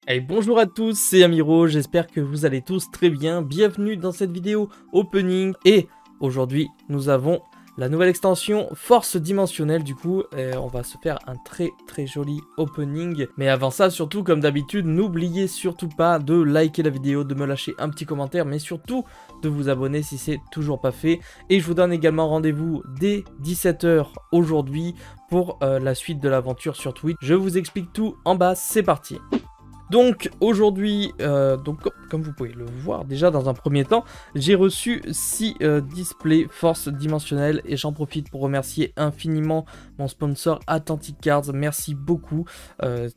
Hey, bonjour à tous, c'est Amiro, j'espère que vous allez tous très bien. Bienvenue dans cette vidéo opening. Et aujourd'hui, nous avons la nouvelle extension Force Dimensionnelle. Du coup, on va se faire un très joli opening. Mais avant ça, surtout, comme d'habitude, n'oubliez surtout pas de liker la vidéo, de me lâcher un petit commentaire, mais surtout de vous abonner si c'est toujours pas fait. Et je vous donne également rendez-vous dès 17 h aujourd'hui pour la suite de l'aventure sur Twitch. Je vous explique tout en bas, c'est parti. Donc aujourd'hui, comme vous pouvez le voir déjà dans un premier temps, j'ai reçu 6 displays Force Dimensionnelle et j'en profite pour remercier infiniment mon sponsor Atlantic Cards. Merci beaucoup.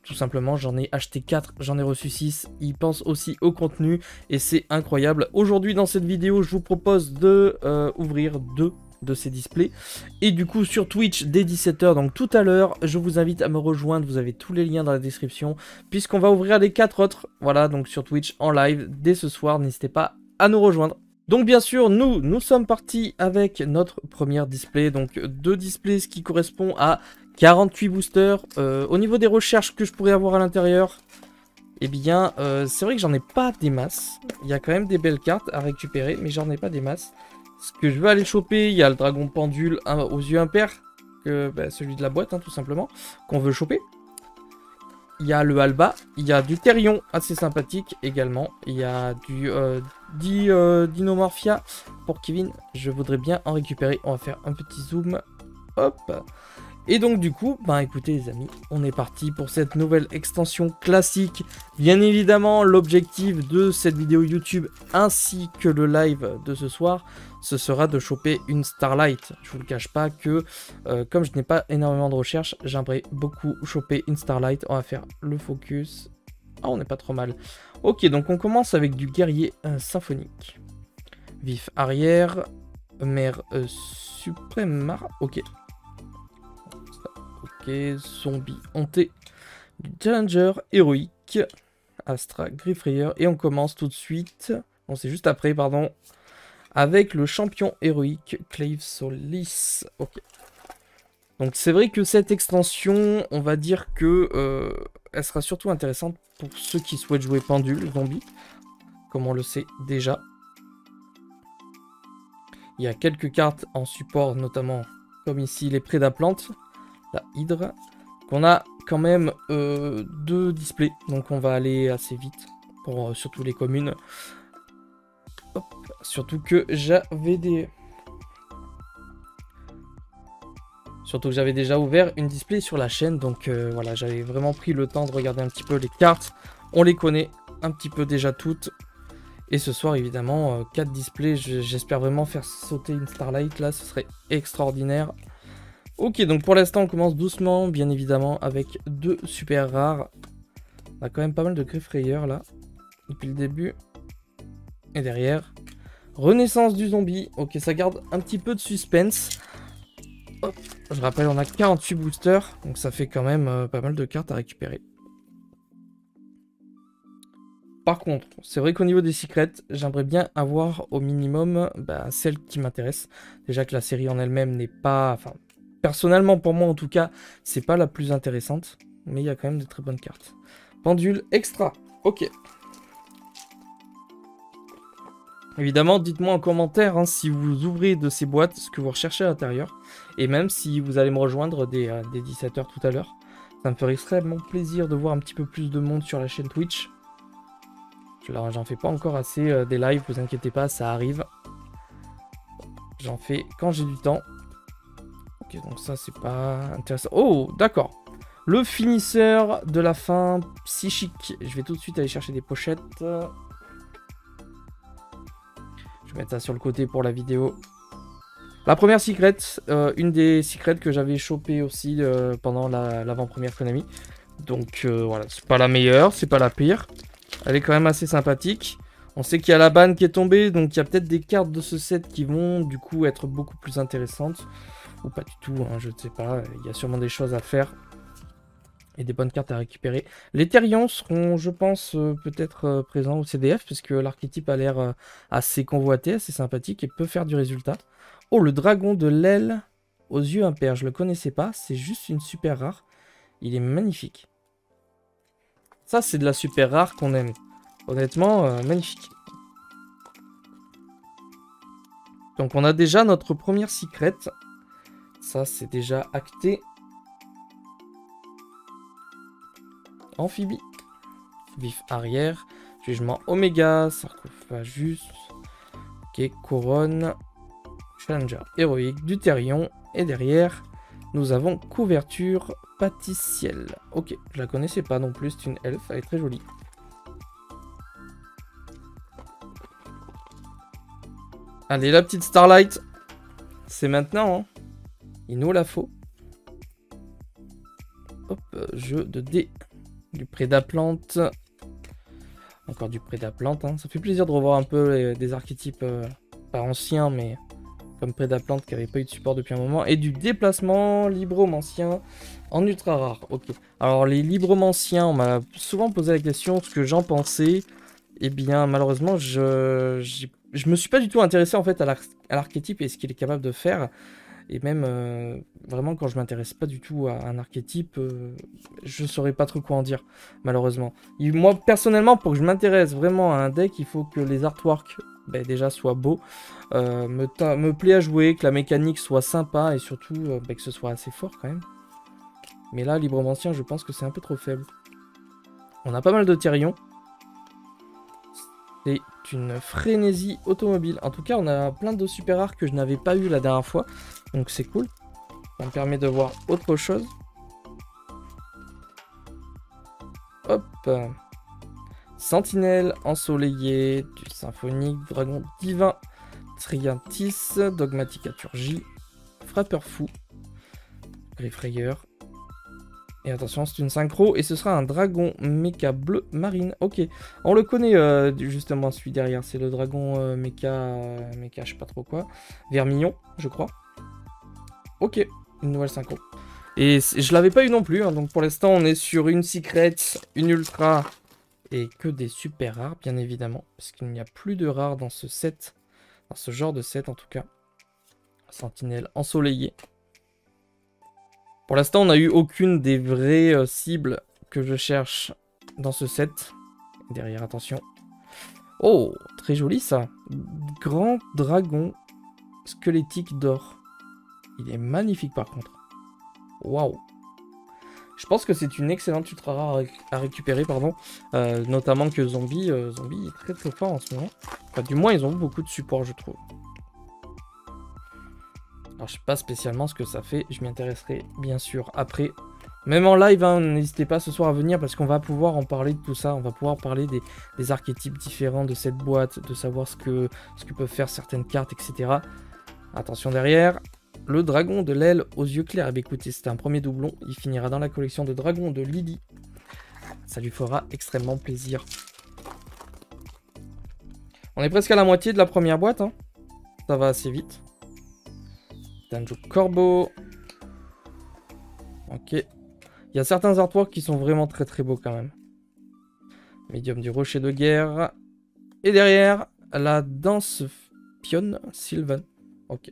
Tout simplement, j'en ai acheté 4, j'en ai reçu 6. Ils pensent aussi au contenu et c'est incroyable. Aujourd'hui dans cette vidéo, je vous propose de ouvrir 2 de ces displays et du coup sur Twitch dès 17 h, donc tout à l'heure, je vous invite à me rejoindre, vous avez tous les liens dans la description puisqu'on va ouvrir les 4 autres, voilà, donc sur Twitch en live dès ce soir, n'hésitez pas à nous rejoindre. Donc bien sûr, nous sommes partis avec notre première display, donc 2 displays, ce qui correspond à 48 boosters. Au niveau des recherches que je pourrais avoir à l'intérieur, eh bien, c'est vrai que j'en ai pas des masses. Il y a quand même des belles cartes à récupérer, mais j'en ai pas des masses. Ce que je veux aller choper, il y a le dragon pendule aux yeux impairs, celui de la boîte, hein, tout simplement, qu'on veut choper. Il y a le Alba, il y a du Therion, assez sympathique également. Il y a du Dinomorphia pour Kevin. Je voudrais bien en récupérer. On va faire un petit zoom. Hop. Et donc du coup, écoutez les amis, on est parti pour cette nouvelle extension classique. Bien évidemment, l'objectif de cette vidéo YouTube ainsi que le live de ce soir, ce sera de choper une Starlight. Je vous le cache pas que, comme je n'ai pas énormément de recherches, j'aimerais beaucoup choper une Starlight. On va faire le focus. Ah, on n'est pas trop mal. Ok, donc on commence avec du guerrier symphonique. Vif arrière, mer suprême, ok. Zombie hanté, du Challenger héroïque, Astra Griffrayer, et on commence tout de suite, on c'est juste après, pardon, avec le champion héroïque Clave Solis. Ok. Donc c'est vrai que cette extension, on va dire que elle sera surtout intéressante pour ceux qui souhaitent jouer pendule, zombie, comme on le sait déjà. Il y a quelques cartes en support, notamment comme ici les Prédaplantes, la Hydre, qu'on a quand même 2 displays, donc on va aller assez vite pour surtout les communes. Hop. Surtout que j'avais déjà ouvert une display sur la chaîne, donc voilà, j'avais vraiment pris le temps de regarder un petit peu les cartes. On les connaît un petit peu déjà toutes. Et ce soir, évidemment, 4 displays, j'espère vraiment faire sauter une Starlight, là, ce serait extraordinaire. Ok, donc pour l'instant, on commence doucement, bien évidemment, avec 2 super rares. On a quand même pas mal de Griffrayer, là, depuis le début. Et derrière, Renaissance du zombie. Ok, ça garde un petit peu de suspense. Hop. Je rappelle, on a 48 boosters, donc ça fait quand même pas mal de cartes à récupérer. Par contre, c'est vrai qu'au niveau des secrets, j'aimerais bien avoir au minimum celle qui m'intéresse. Déjà que la série en elle-même n'est pas... Enfin, personnellement, pour moi en tout cas, c'est pas la plus intéressante. Mais il y a quand même de très bonnes cartes. Pendule extra. Ok. Évidemment, dites-moi en commentaire si vous ouvrez de ces boîtes ce que vous recherchez à l'intérieur. Et même si vous allez me rejoindre dès 17 h tout à l'heure. Ça me ferait extrêmement plaisir de voir un petit peu plus de monde sur la chaîne Twitch. J'en fais pas encore assez des lives, vous inquiétez pas, ça arrive. J'en fais quand j'ai du temps. Ok, donc ça c'est pas intéressant. Oh, d'accord. Le finisseur de la fin psychique. Je vais tout de suite aller chercher des pochettes. Je vais mettre ça sur le côté pour la vidéo. La première secret, une des secrets que j'avais chopé aussi pendant l'avant-première Konami. Donc voilà, c'est pas la meilleure, c'est pas la pire. Elle est quand même assez sympathique. On sait qu'il y a la banne qui est tombée, donc il y a peut-être des cartes de ce set qui vont du coup être beaucoup plus intéressantes. Ou pas du tout, hein, je ne sais pas. Il y a sûrement des choses à faire. Et des bonnes cartes à récupérer. Les Therions seront, je pense, peut-être présents au CDF, puisque l'archétype a l'air assez convoité, assez sympathique et peut faire du résultat. Oh, le dragon de l'aile aux yeux impairs. Je le connaissais pas, c'est juste une super rare. Il est magnifique. Ça, c'est de la super rare qu'on aime. Honnêtement, magnifique. Donc, on a déjà notre première secret. Ça, c'est déjà acté. Amphibie. Vif arrière. Jugement Oméga. Sarcophagus. Ok, couronne. Challenger héroïque. Deutérion. Et derrière, nous avons couverture pâtissielle. Ok, je la connaissais pas non plus. C'est une elfe. Elle est très jolie. Allez, la petite Starlight. C'est maintenant. Hein. Il nous la faut. Hop, jeu de dés. Du Prédaplante. Encore du Prédaplante. Hein. Ça fait plaisir de revoir un peu des archétypes pas anciens, mais comme Prédaplante qui n'avait pas eu de support depuis un moment. Et du déplacement libromancien en ultra rare. Ok. Alors, les libromanciens, on m'a souvent posé la question ce que j'en pensais. Eh bien, malheureusement, je me suis pas du tout intéressé en fait à l'archétype et ce qu'il est capable de faire. Et même, vraiment, quand je m'intéresse pas du tout à un archétype, je saurais pas trop quoi en dire, malheureusement. Moi, personnellement, pour que je m'intéresse vraiment à un deck, il faut que les artworks, déjà, soient beaux, me plaît à jouer, que la mécanique soit sympa, et surtout, que ce soit assez fort, quand même. Mais là, Libromancien, je pense que c'est un peu trop faible. On a pas mal de Therion. C'est une frénésie automobile. En tout cas, on a plein de super rares que je n'avais pas eu la dernière fois. Donc c'est cool. Ça me permet de voir autre chose. Hop. Sentinelle, ensoleillé, du symphonique, dragon divin, Triantis, dogmaticaturgie, frappeur fou, Griffrayeur. Et attention, c'est une synchro et ce sera un dragon méca bleu marine. Ok, on le connaît justement celui derrière. C'est le dragon méca, je sais pas trop quoi. Vermillon, je crois. Ok, une nouvelle synchro. Et je l'avais pas eu non plus. Hein, donc pour l'instant, on est sur une secret, une ultra et que des super rares, bien évidemment. Parce qu'il n'y a plus de rares dans ce set. Dans ce genre de set en tout cas. Sentinelle ensoleillée. Pour l'instant, on n'a eu aucune des vraies cibles que je cherche dans ce set. Derrière, attention. Oh, très joli ça. Grand dragon squelettique d'or. Il est magnifique par contre. Waouh. Je pense que c'est une excellente ultra rare à récupérer, pardon. Notamment que Zombie est très très fort en ce moment. Enfin, du moins, ils ont beaucoup de support, je trouve. Alors, je sais pas spécialement ce que ça fait. Je m'y intéresserai bien sûr après. Même en live, hein, n'hésitez pas ce soir à venir parce qu'on va pouvoir en parler de tout ça. On va pouvoir parler des archétypes différents de cette boîte, de savoir ce que peuvent faire certaines cartes, etc. Attention derrière. Le dragon de l'aile aux yeux clairs. Eh bien, écoutez, c'était un premier doublon. Il finira dans la collection de dragons de Lily. Ça lui fera extrêmement plaisir. On est presque à la moitié de la première boîte. Hein. Ça va assez vite. Danjo Corbeau. Ok. Il y a certains artworks qui sont vraiment très très beaux quand même. Médium du rocher de guerre. Et derrière, la danse pionne Sylvan. Ok.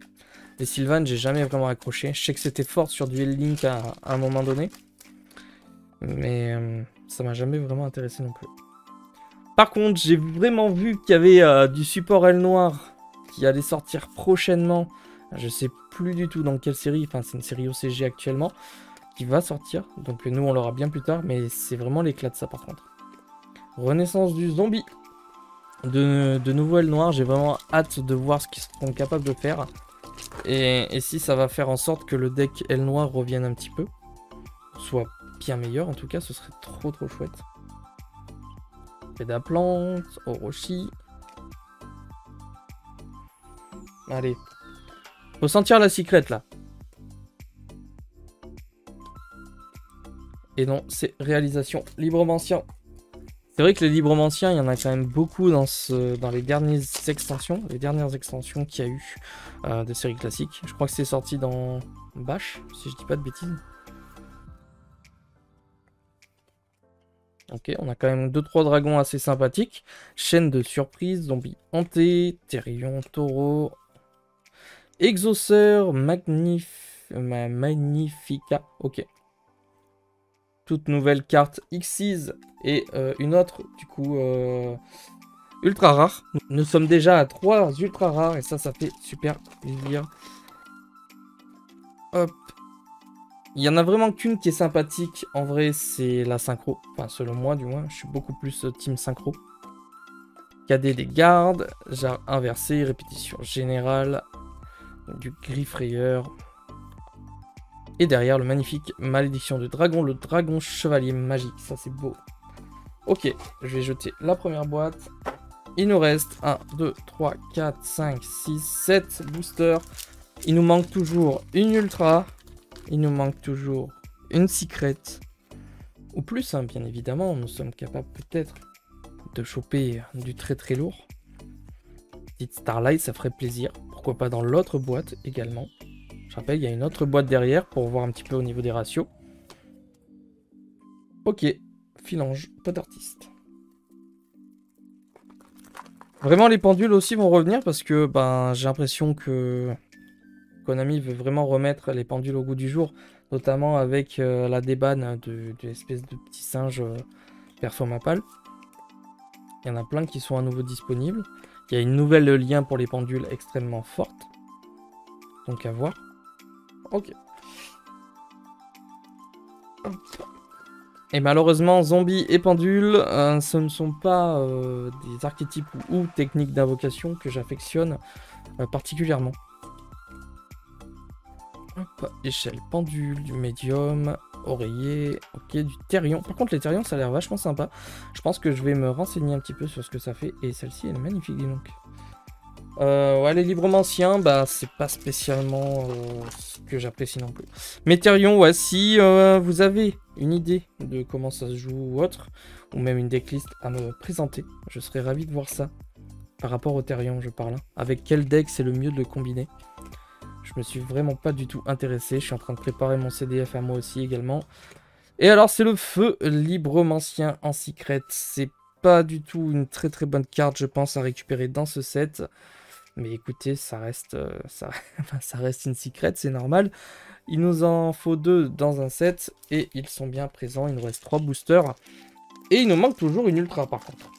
Les Sylvan, j'ai jamais vraiment accroché. Je sais que c'était fort sur Duel Link à un moment donné. Mais ça m'a jamais vraiment intéressé non plus. Par contre, j'ai vraiment vu qu'il y avait du support Aile Noire qui allait sortir prochainement. Je sais plus du tout dans quelle série. Enfin, c'est une série OCG actuellement qui va sortir. Donc nous, on l'aura bien plus tard. Mais c'est vraiment l'éclat de ça par contre. Renaissance du zombie. De nouveau Aile Noire. J'ai vraiment hâte de voir ce qu'ils seront capables de faire. Et si ça va faire en sorte que le deck Aile Noire revienne un petit peu. Soit bien meilleur en tout cas. Ce serait trop trop chouette. Pédaplante. Orochi. Allez. Faut sentir la secret là. Et non, c'est réalisation Libromancien. C'est vrai que les Libromanciens, il y en a quand même beaucoup dans les dernières extensions qu'il y a eu de séries classiques. Je crois que c'est sorti dans Bash, si je dis pas de bêtises. Ok, on a quand même 2-3 dragons assez sympathiques. Chaîne de surprise, zombie hanté, Therion, taureau, exauceur, magnifica. Ok. toute nouvelle carte Xyz et une autre, du coup, ultra rare. Nous sommes déjà à 3 ultra rares et ça fait super plaisir. Hop. Il y en a vraiment qu'une qui est sympathique. En vrai, c'est la synchro. Enfin, selon moi, du moins. Je suis beaucoup plus team synchro. Cadet des gardes. Jarre inversé. Répétition générale. Du griffe rayeur. Et derrière, le magnifique malédiction de dragon. Le dragon chevalier magique. Ça, c'est beau. Ok, je vais jeter la première boîte. Il nous reste 1, 2, 3, 4, 5, 6, 7 boosters. Il nous manque toujours une ultra. Il nous manque toujours une secret. Ou plus, hein, bien évidemment. Nous sommes capables peut-être de choper du très très lourd. Petite Starlight, ça ferait plaisir. Pourquoi pas dans l'autre boîte également. Je rappelle, il y a une autre boîte derrière pour voir un petit peu au niveau des ratios. Ok, Philange, pot d'artiste. Vraiment, les pendules aussi vont revenir parce que ben, j'ai l'impression que Konami veut vraiment remettre les pendules au goût du jour, notamment avec la débanne de l'espèce de petit singe Perfomapal. Il y en a plein qui sont à nouveau disponibles. Il y a une nouvelle lien pour les pendules extrêmement forte. Donc à voir. Ok. Hop. Et malheureusement, zombies et pendules, ce ne sont pas des archétypes ou techniques d'invocation que j'affectionne particulièrement. Hop, échelle pendule, du médium, oreiller, ok, du thérion. Par contre, les thérions, ça a l'air vachement sympa. Je pense que je vais me renseigner un petit peu sur ce que ça fait. Et celle-ci, elle est magnifique, dis donc. Ouais, les libromanciens, bah, c'est pas spécialement ce que j'apprécie non plus. Mais thérion, ouais, si vous avez une idée de comment ça se joue ou autre, ou même une decklist à me présenter, je serais ravi de voir ça. Par rapport au thérion, je parle. Hein. Avec quel deck c'est le mieux de le combiner? Je me suis vraiment pas du tout intéressé. Je suis en train de préparer mon CDF à moi aussi également. Et alors, c'est le feu libromancien en secret. C'est pas du tout une très très bonne carte, je pense, à récupérer dans ce set. Mais écoutez, ça reste, ça reste une secret, c'est normal. Il nous en faut 2 dans un set et ils sont bien présents. Il nous reste 3 boosters. Et il nous manque toujours une ultra par contre.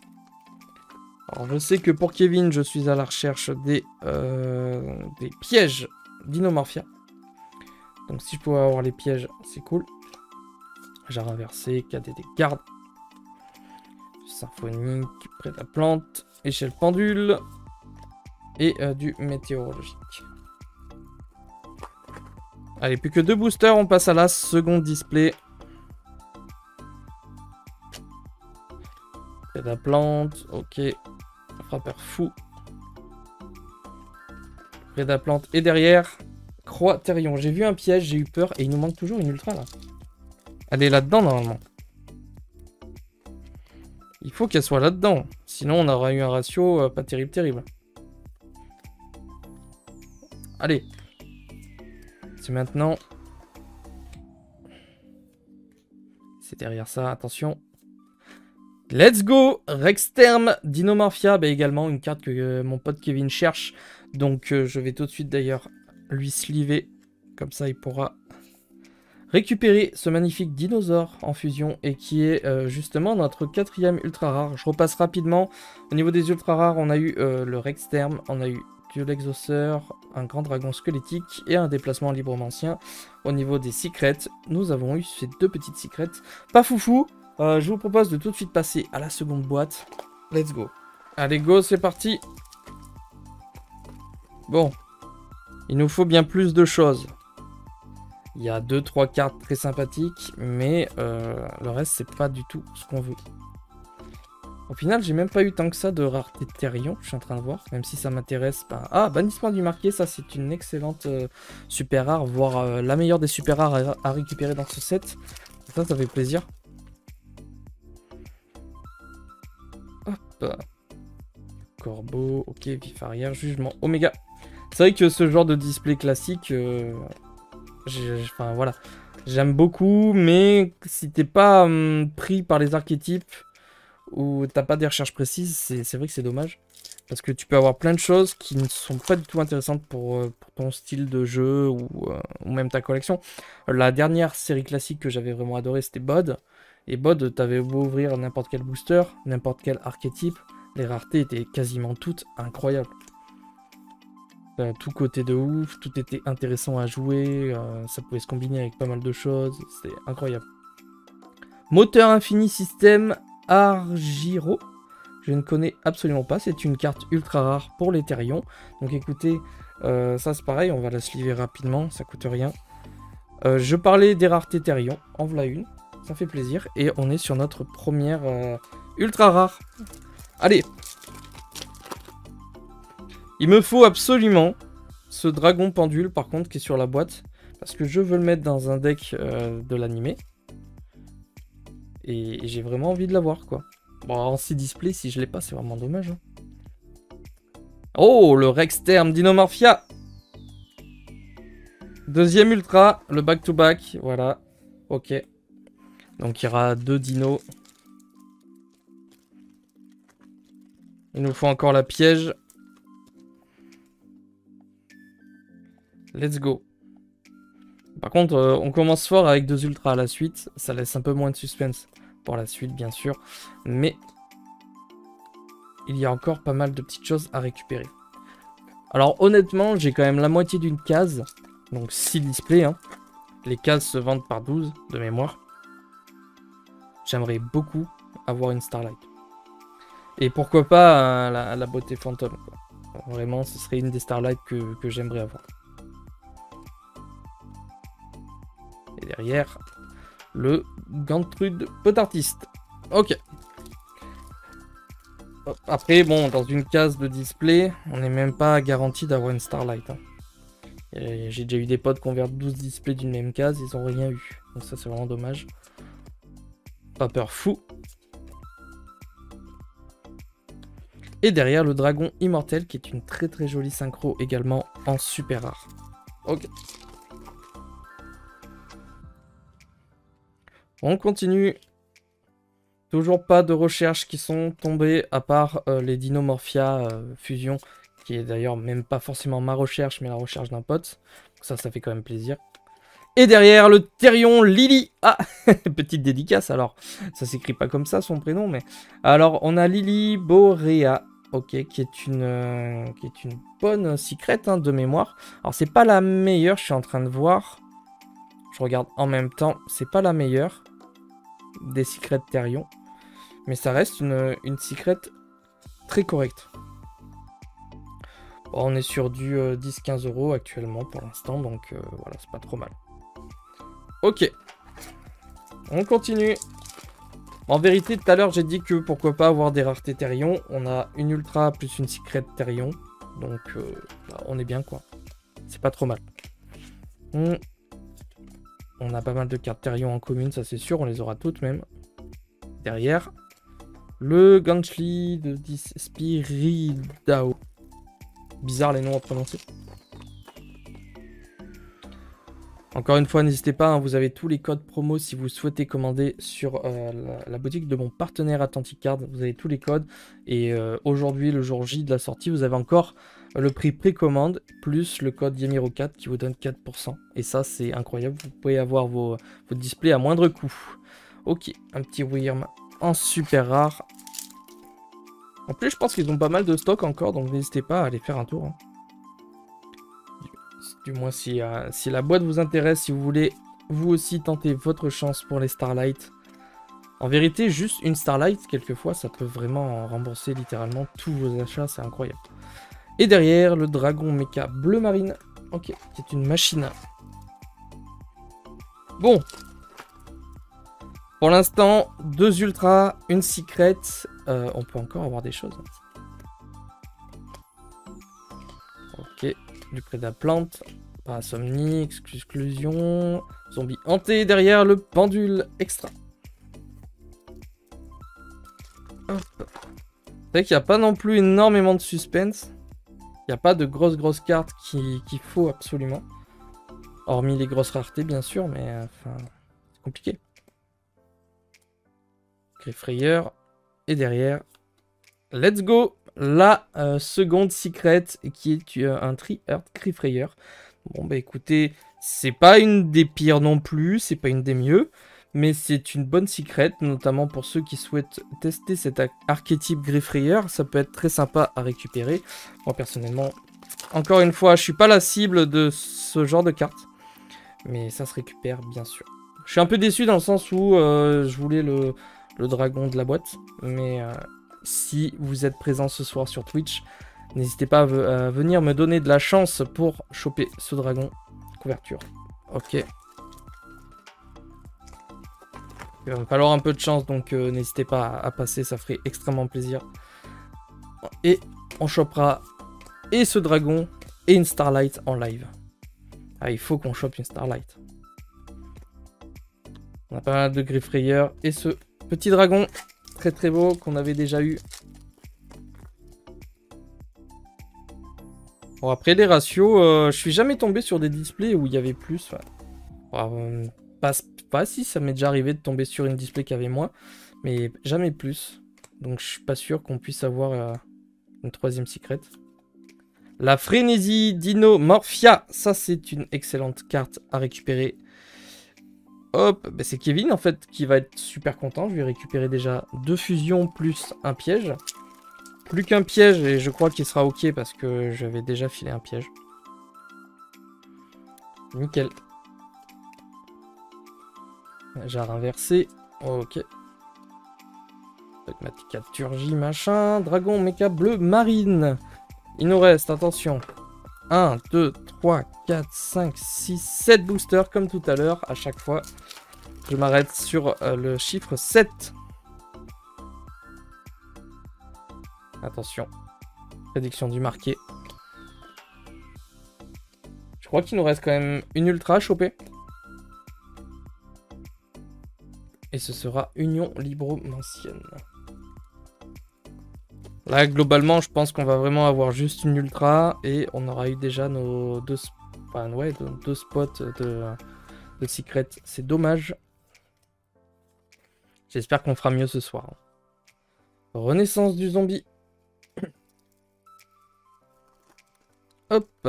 Alors je sais que pour Kevin, je suis à la recherche des pièges d'Inomorphia. Donc si je pouvais avoir les pièges, c'est cool. Jarre inversé, cadet des gardes. Symphonique, près de la plante, échelle pendule. Et du météorologique. Allez, plus que 2 boosters, on passe à la seconde display. Près de la plante, ok. Frappeur fou. Près de la plante et derrière. Croix Thérion. J'ai vu un piège, j'ai eu peur et il nous manque toujours une ultra là. Elle est là-dedans normalement. Il faut qu'elle soit là-dedans. Sinon on aura eu un ratio pas terrible. Allez. C'est maintenant. C'est derrière ça, attention. Let's go! Rexterm d'Inomorphia, bah également une carte que mon pote Kevin cherche. Donc je vais tout de suite d'ailleurs lui sliver. Comme ça il pourra récupérer ce magnifique dinosaure en fusion. Et qui est justement notre 4e ultra rare. Je repasse rapidement. Au niveau des ultra rares, on a eu le Rexterm, on a eu l'exauceur, un grand dragon squelettique et un déplacement libromancien. Au niveau des secrets, nous avons eu ces 2 petites secrets. Pas foufou, je vous propose de tout de suite passer à la seconde boîte. Let's go. Allez go, c'est parti. Bon, il nous faut bien plus de choses. Il y a 2-3 cartes très sympathiques, mais le reste c'est pas du tout ce qu'on veut. Au final, j'ai même pas eu tant que ça de rareté de Thérion, je suis en train de voir, même si ça m'intéresse pas. Ah, bannissement du marqué, ça c'est une excellente super rare, voire la meilleure des super rares à récupérer dans ce set. Ça fait plaisir. Hop. Corbeau, ok, vif arrière, jugement, Oméga. C'est vrai que ce genre de display classique, enfin voilà, j'aime beaucoup, mais si t'es pas pris par les archétypes, ou t'as pas des recherches précises, c'est vrai que c'est dommage. Parce que tu peux avoir plein de choses qui ne sont pas du tout intéressantes pour ton style de jeu ou même ta collection. La dernière série classique que j'avais vraiment adoré, c'était BOD. Et BOD, t'avais beau ouvrir n'importe quel booster, n'importe quel archétype, les raretés étaient quasiment toutes incroyables. Tout côté de ouf, tout était intéressant à jouer, ça pouvait se combiner avec pas mal de choses, c'était incroyable. Moteur infini système Argiro. Je ne connais absolument pas, c'est une carte ultra rare pour les Therions. Donc écoutez, ça c'est pareil, on va la sliver rapidement, ça coûte rien. Je parlais des raretés Therions, en voilà une, ça fait plaisir. Et on est sur notre première ultra rare. Allez. Il me faut absolument ce dragon pendule par contre qui est sur la boîte. Parce que je veux le mettre dans un deck de l'animé. Et j'ai vraiment envie de l'avoir quoi. Bon, en 6 display, si je l'ai pas, c'est vraiment dommage. Hein. Oh, le Rexterm Dinomorphia. Deuxième ultra, le back-to-back, voilà. Ok. Donc il y aura 2 dinos. Il nous faut encore la piège. Let's go. Par contre, on commence fort avec 2 ultras à la suite. Ça laisse un peu moins de suspense pour la suite, bien sûr. Mais il y a encore pas mal de petites choses à récupérer. Alors honnêtement, j'ai quand même la moitié d'une case. Donc 6 displays. Hein. Les cases se vendent par 12 de mémoire. J'aimerais beaucoup avoir une Starlight. Et pourquoi pas la beauté fantôme. Quoi. Vraiment, ce serait une des Starlight que j'aimerais avoir. Et derrière, le Gantrude Potartiste. Ok. Après, bon, dans une case de display, on n'est même pas garanti d'avoir une Starlight. Hein. J'ai déjà eu des potes qui ont ouvert 12 displays d'une même case, ils n'ont rien eu. Donc ça, c'est vraiment dommage. Pas peur fou. Et derrière, le dragon immortel, qui est une très très jolie synchro également en super rare. Ok. On continue. Toujours pas de recherches qui sont tombées, à part les Dinomorphia fusion, qui est d'ailleurs même pas forcément ma recherche, mais la recherche d'un pote. Donc ça fait quand même plaisir. Et derrière, le Therion Lily. Ah, petite dédicace alors. Ça s'écrit pas comme ça son prénom, mais... Alors, on a Lily Borea, ok, qui est une bonne secrète hein, de mémoire. Alors, c'est pas la meilleure, je suis en train de voir. Je regarde en même temps, c'est pas la meilleure des secrets Therion. Mais ça reste une secrète très correcte. Bon, on est sur du 10-15 € actuellement pour l'instant, donc voilà, c'est pas trop mal. Ok. On continue. En vérité, tout à l'heure, j'ai dit que pourquoi pas avoir des raretés Therion. On a une ultra plus une secret Therion. Donc, bah, on est bien, quoi. C'est pas trop mal. On a pas mal de cartes Therion en commune, ça c'est sûr. On les aura toutes, même. Derrière, le Gantly de Spiridao. Bizarre les noms à prononcer. Encore une fois, n'hésitez pas, hein, vous avez tous les codes promo si vous souhaitez commander sur la boutique de mon partenaire Atlantic Card. Vous avez tous les codes. Et aujourd'hui, le jour J de la sortie, vous avez encore le prix précommande plus le code Yamiro4 qui vous donne 4%. Et ça, c'est incroyable. Vous pouvez avoir vos displays à moindre coût. Ok, un petit Wyrm en super rare. En plus, je pense qu'ils ont pas mal de stock encore, donc n'hésitez pas à aller faire un tour. Hein. Du moins, si la boîte vous intéresse, si vous voulez vous aussi tenter votre chance pour les Starlight. En vérité, juste une Starlight, quelquefois, ça peut vraiment rembourser littéralement tous vos achats, c'est incroyable. Et derrière, le Dragon Mecha Bleu Marine, ok, qui est une machine. Bon. Pour l'instant, 2 ultras, une secret. On peut encore avoir des choses. Ok. Du Prédaplante, Parasomnie, Exclusion, Zombie hanté, derrière le pendule extra. C'est vrai qu'il n'y a pas non plus énormément de suspense. Il n'y a pas de grosses cartes qu'il faut absolument. Hormis les grosses raretés bien sûr, mais enfin, c'est compliqué. Griffrayeur. Et derrière, let's go! la seconde secret qui est un Tri-Earth Griffrayer. Bon bah écoutez, c'est pas une des pires non plus, c'est pas une des mieux, mais c'est une bonne secret, notamment pour ceux qui souhaitent tester cet archétype Griffrayer, ça peut être très sympa à récupérer. Moi personnellement, encore une fois, je suis pas la cible de ce genre de carte, mais ça se récupère bien sûr. Je suis un peu déçu dans le sens où je voulais le dragon de la boîte, mais si vous êtes présent ce soir sur Twitch, n'hésitez pas à venir me donner de la chance pour choper ce dragon. Couverture. Ok. Il va me falloir un peu de chance, donc n'hésitez pas à passer, ça ferait extrêmement plaisir. Et on chopera et ce dragon et une Starlight en live. Ah, il faut qu'on chope une Starlight. On a pas mal de Griffrayer et ce petit dragon très très beau qu'on avait déjà eu. Bon, après les ratios, je suis jamais tombé sur des displays où il y avait plus. Pas si, ça m'est déjà arrivé de tomber sur une display qui avait moins, mais jamais plus. Donc je suis pas sûr qu'on puisse avoir une troisième secret. La Frénésie Dinomorphia, ça c'est une excellente carte à récupérer. Hop, bah c'est Kevin en fait qui va être super content. Je vais récupérer déjà 2 fusions plus un piège. Plus qu'un piège et je crois qu'il sera ok parce que j'avais déjà filé un piège. Nickel. Jarre inversé. Ok. Pragmatica Turgie machin. Dragon méca bleu marine. Il nous reste, attention. 1, 2, 3, 4, 5, 6, 7 boosters comme tout à l'heure. À chaque fois, je m'arrête sur le chiffre 7. Attention. Prédiction du marqué. Je crois qu'il nous reste quand même une ultra à choper. Et ce sera Union Libromancienne. Là, globalement, je pense qu'on va vraiment avoir juste une ultra. Et on aura eu déjà nos deux spots de secret. C'est dommage. J'espère qu'on fera mieux ce soir. Renaissance du zombie. Hop.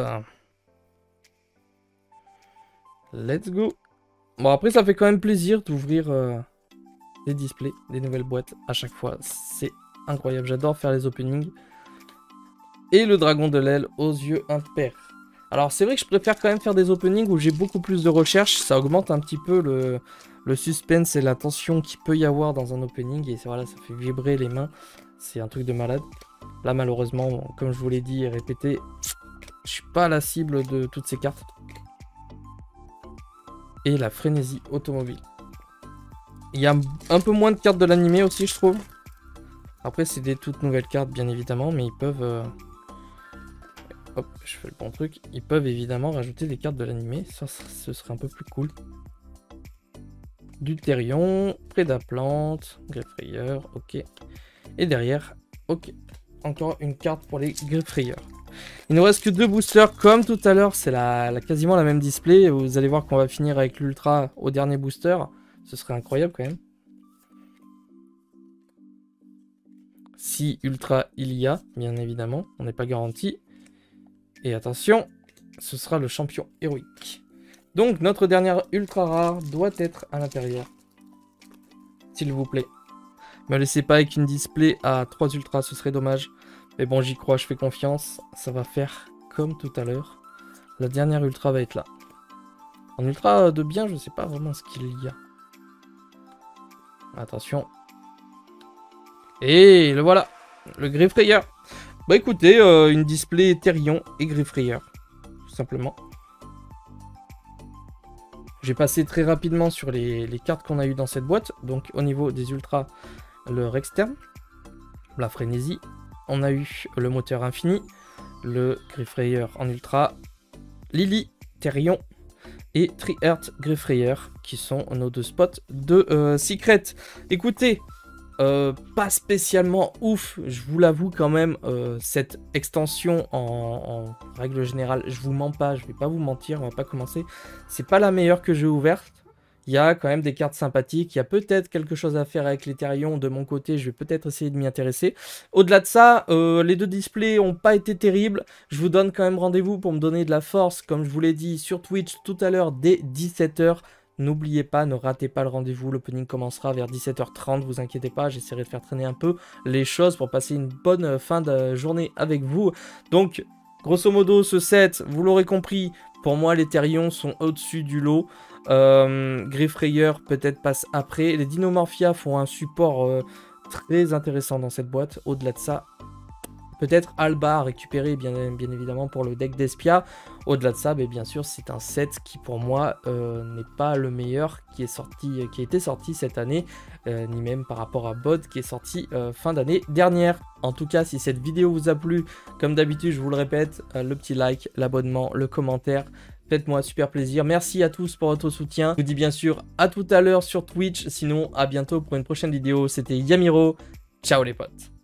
Let's go. Bon, après, ça fait quand même plaisir d'ouvrir des displays, des nouvelles boîtes à chaque fois. C'est incroyable. J'adore faire les openings. Et le dragon de l'aile aux yeux impairs. Alors, c'est vrai que je préfère quand même faire des openings où j'ai beaucoup plus de recherche. Ça augmente un petit peu le suspense et la tension qu'il peut y avoir dans un opening. Et voilà, ça fait vibrer les mains. C'est un truc de malade. Là, malheureusement, comme je vous l'ai dit et répété, je suis pas la cible de toutes ces cartes. Et la Frénésie automobile. Il y a un peu moins de cartes de l'animé aussi, je trouve. Après, c'est des toutes nouvelles cartes, bien évidemment, mais ils peuvent... Hop, je fais le bon truc. Ils peuvent évidemment rajouter des cartes de l'animé. Ça, ce serait un peu plus cool. Du Therion, Prédaplante, Griffrayer, ok. Et derrière, ok. Encore une carte pour les Griffrayer. Il ne nous reste que 2 boosters comme tout à l'heure. C'est quasiment la même display. Vous allez voir qu'on va finir avec l'ultra au dernier booster. Ce serait incroyable quand même. Si ultra il y a, bien évidemment. On n'est pas garanti. Et attention, ce sera le champion héroïque. Donc notre dernière ultra rare doit être à l'intérieur. S'il vous plaît. Me laissez pas avec une display à 3 ultras, ce serait dommage. Mais bon, j'y crois, je fais confiance. Ça va faire comme tout à l'heure. La dernière ultra va être là. En ultra de bien, je sais pas vraiment ce qu'il y a. Attention. Et le voilà. Le Griffrayer. Bah écoutez, une display Therion et Griffrayer. Tout simplement. J'ai passé très rapidement sur les cartes qu'on a eues dans cette boîte. Donc au niveau des ultras, le Rextern, la Frénésie. On a eu le moteur infini, le Griffrayer en ultra, Lily, Therion et Tri-Earth Griffrayer qui sont nos 2 spots de secret. Écoutez, pas spécialement ouf, je vous l'avoue quand même, cette extension en règle générale, je vous mens pas, je vais pas vous mentir, on va pas commencer. C'est pas la meilleure que j'ai ouverte. il y a quand même des cartes sympathiques. Il y a peut-être quelque chose à faire avec l'Ethereum de mon côté. Je vais peut-être essayer de m'y intéresser. Au-delà de ça, les 2 displays n'ont pas été terribles. Je vous donne quand même rendez-vous pour me donner de la force, comme je vous l'ai dit, sur Twitch tout à l'heure dès 17 h. N'oubliez pas, ne ratez pas le rendez-vous. L'opening commencera vers 17 h 30. Vous inquiétez pas, j'essaierai de faire traîner un peu les choses pour passer une bonne fin de journée avec vous. Donc, grosso modo, ce set, vous l'aurez compris, pour moi, les Therions sont au-dessus du lot. Griffrayer peut-être passe après. Les Dinomorphia font un support très intéressant dans cette boîte. Au-delà de ça, peut-être Alba à récupérer bien évidemment pour le deck d'Espia. Au-delà de ça, bien sûr, c'est un set qui pour moi n'est pas le meilleur qui a été sorti cette année, ni même par rapport à Bod qui est sorti fin d'année dernière. En tout cas, si cette vidéo vous a plu, comme d'habitude, je vous le répète, le petit like, l'abonnement, le commentaire. Faites-moi super plaisir. Merci à tous pour votre soutien. Je vous dis bien sûr à tout à l'heure sur Twitch. Sinon, à bientôt pour une prochaine vidéo. C'était Yamiro. Ciao les potes.